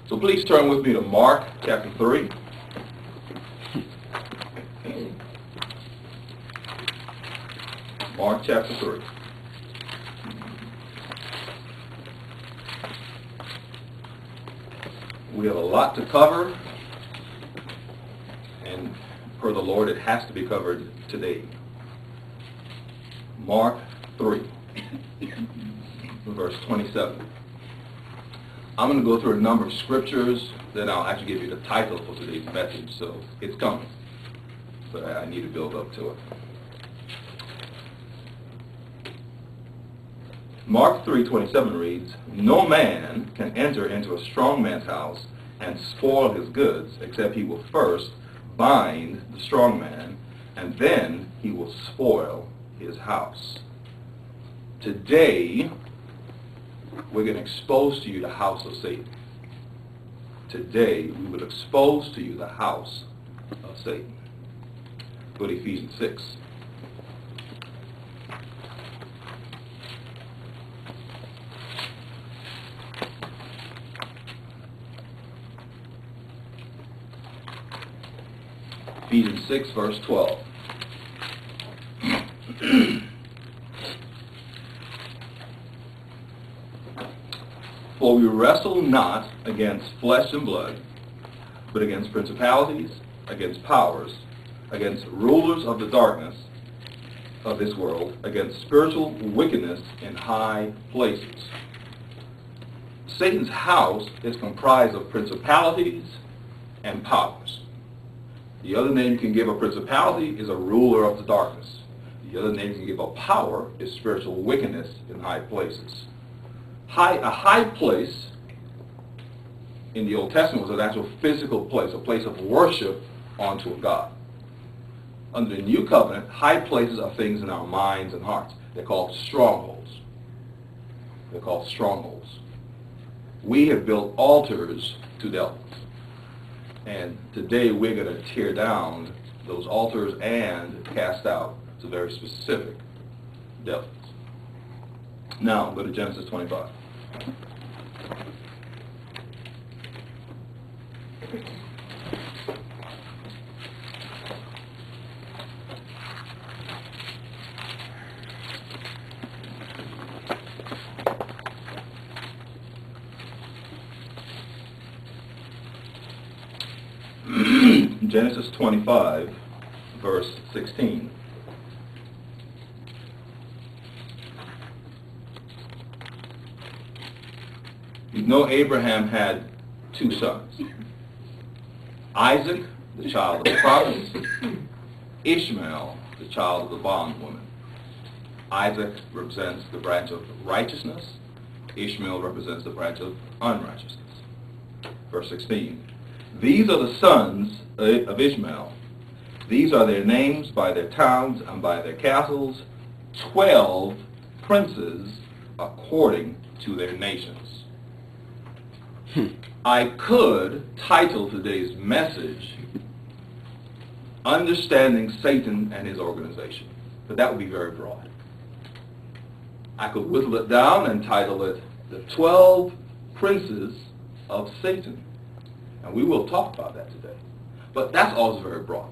So please turn with me to Mark chapter 3. Mark chapter 3. We have a lot to cover, and per the Lord, it has to be covered today. Mark 3, verse 27. I'm going to go through a number of scriptures, then I'll actually give you the title for today's message, so it's coming. But I need to build up to it. Mark 3:27 reads, "No man can enter into a strong man's house and spoil his goods, except he will first bind the strong man, and then he will spoil his house." Today, we're going to expose to you the house of Satan. Today, we will expose to you the house of Satan. Go to Ephesians 6. Ephesians 6, verse 12. "For we wrestle not against flesh and blood, but against principalities, against powers, against rulers of the darkness of this world, against spiritual wickedness in high places." Satan's house is comprised of principalities and powers. The other name you can give a principality is a ruler of the darkness. The other name you can give a power is spiritual wickedness in high places. A high place in the Old Testament was an actual physical place, a place of worship unto a God. Under the New Covenant, high places are things in our minds and hearts. They're called strongholds. They're called strongholds. We have built altars to devils. And today we're going to tear down those altars and cast out some very specific devils. Now, go to Genesis 25. Genesis 25, verse 16. You know Abraham had two sons. Isaac, the child of the promise. Ishmael, the child of the bondwoman. Isaac represents the branch of righteousness. Ishmael represents the branch of unrighteousness. Verse 16. "These are the sons of Ishmael. These are their names by their towns and by their castles, 12 princes according to their nations." I could title today's message, "Understanding Satan and His Organization," but that would be very broad. I could whittle it down and title it, "The 12 Princes of Satan." And we will talk about that today. But that's also very broad.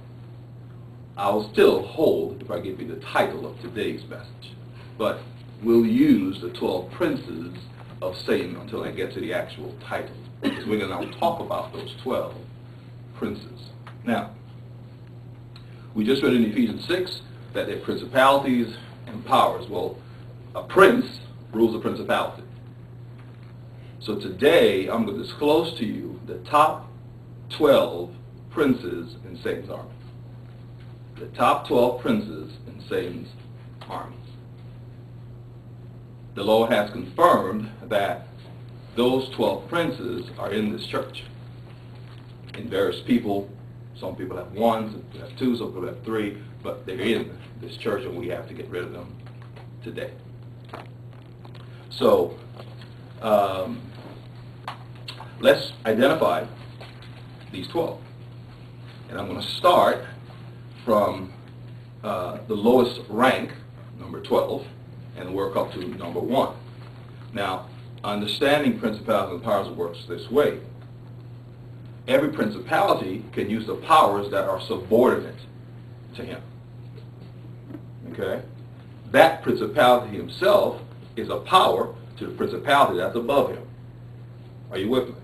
I'll still hold if I give you the title of today's message. But we'll use the 12 princes of Satan until I get to the actual title. Because we're going to talk about those 12 princes. Now, we just read in Ephesians 6 that they're principalities and powers. Well, a prince rules a principality. So today, I'm going to disclose to you the top 12 princes in Satan's army. The top 12 princes in Satan's army. The Lord has confirmed that those 12 princes are in this church. In various people, some people have one, some people have two, some people have three, but they're in this church and we have to get rid of them today. So, let's identify these 12. And I'm going to start from the lowest rank, number 12, and work up to number 1. Now, understanding principalities and powers works this way. every principality can use the powers that are subordinate to him. Okay? That principality himself is a power to the principality that's above him. Are you with me?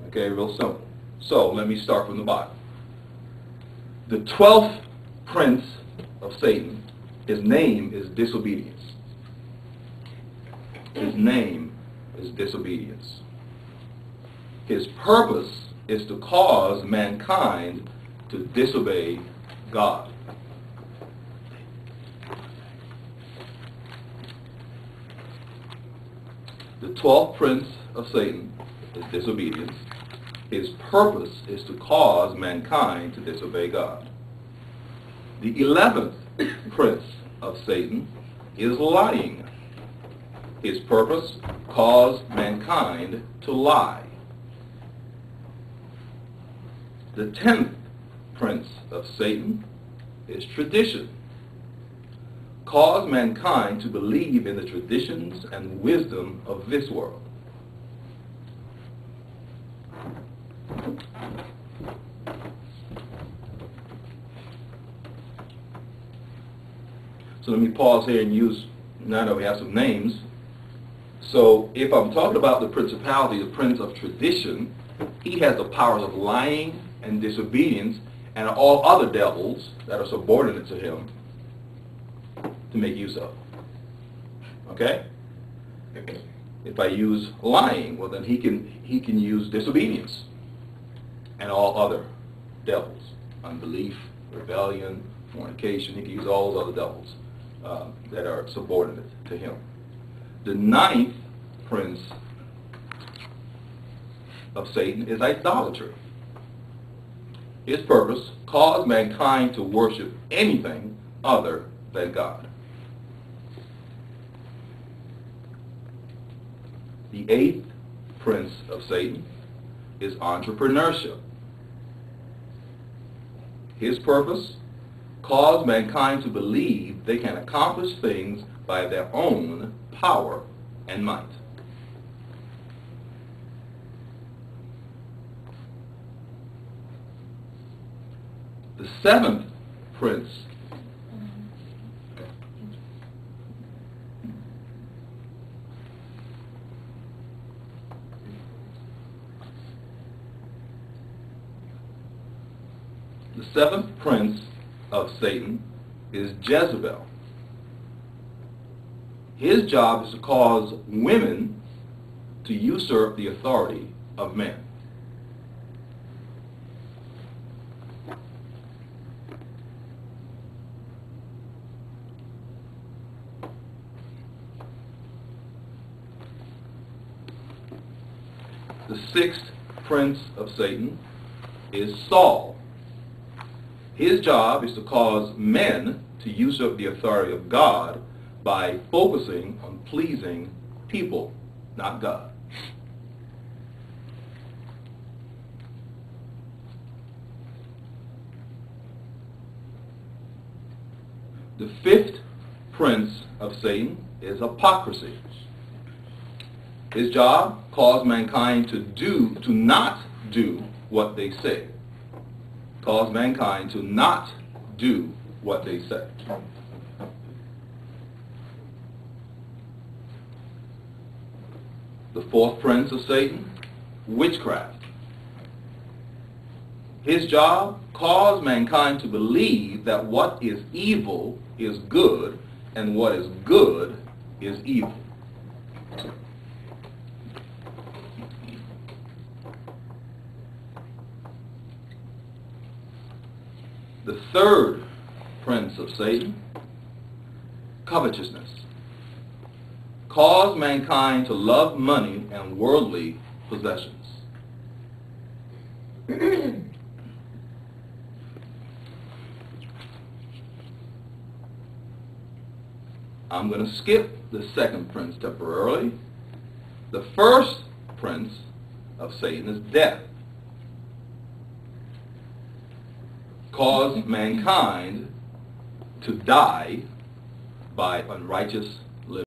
Okay, real simple. So let me start from the bottom. The 12th prince of Satan, his name is disobedience. His name is disobedience. His purpose is to cause mankind to disobey God. The 12th prince of Satan is disobedience. His purpose is to cause mankind to disobey God. The 11th prince of Satan is lying. His purpose, cause mankind to lie. The 10th prince of Satan is tradition. Cause mankind to believe in the traditions and wisdom of this world. So let me pause here and use, now that we have some names. So if I'm talking about the principality, the prince of tradition, he has the powers of lying and disobedience and all other devils that are subordinate to him to make use of. Okay? If I use lying, well then he can use disobedience and all other devils. Unbelief, rebellion, fornication. He can use all those other devils that are subordinate to him. The 9th prince of Satan is idolatry. His purpose, cause mankind to worship anything other than God. The 8th prince of Satan is entrepreneurship. His purpose, cause mankind to believe they can accomplish things by their own power and might. The 7th prince of Satan is Jezebel. His job is to cause women to usurp the authority of men. The 6th prince of Satan is Saul. His job is to cause men to usurp the authority of God by focusing on pleasing people, not God. The 5th prince of Satan is hypocrisy. His job, cause mankind to not do what they say. Cause mankind to not do what they say. The 4th prince of Satan, witchcraft. His job, cause mankind to believe that what is evil is good and what is good is evil. The 3rd prince of Satan, covetousness. Cause mankind to love money and worldly possessions. I'm going to skip the 2nd prince temporarily. The 1st prince of Satan is death. Cause mankind to die by unrighteous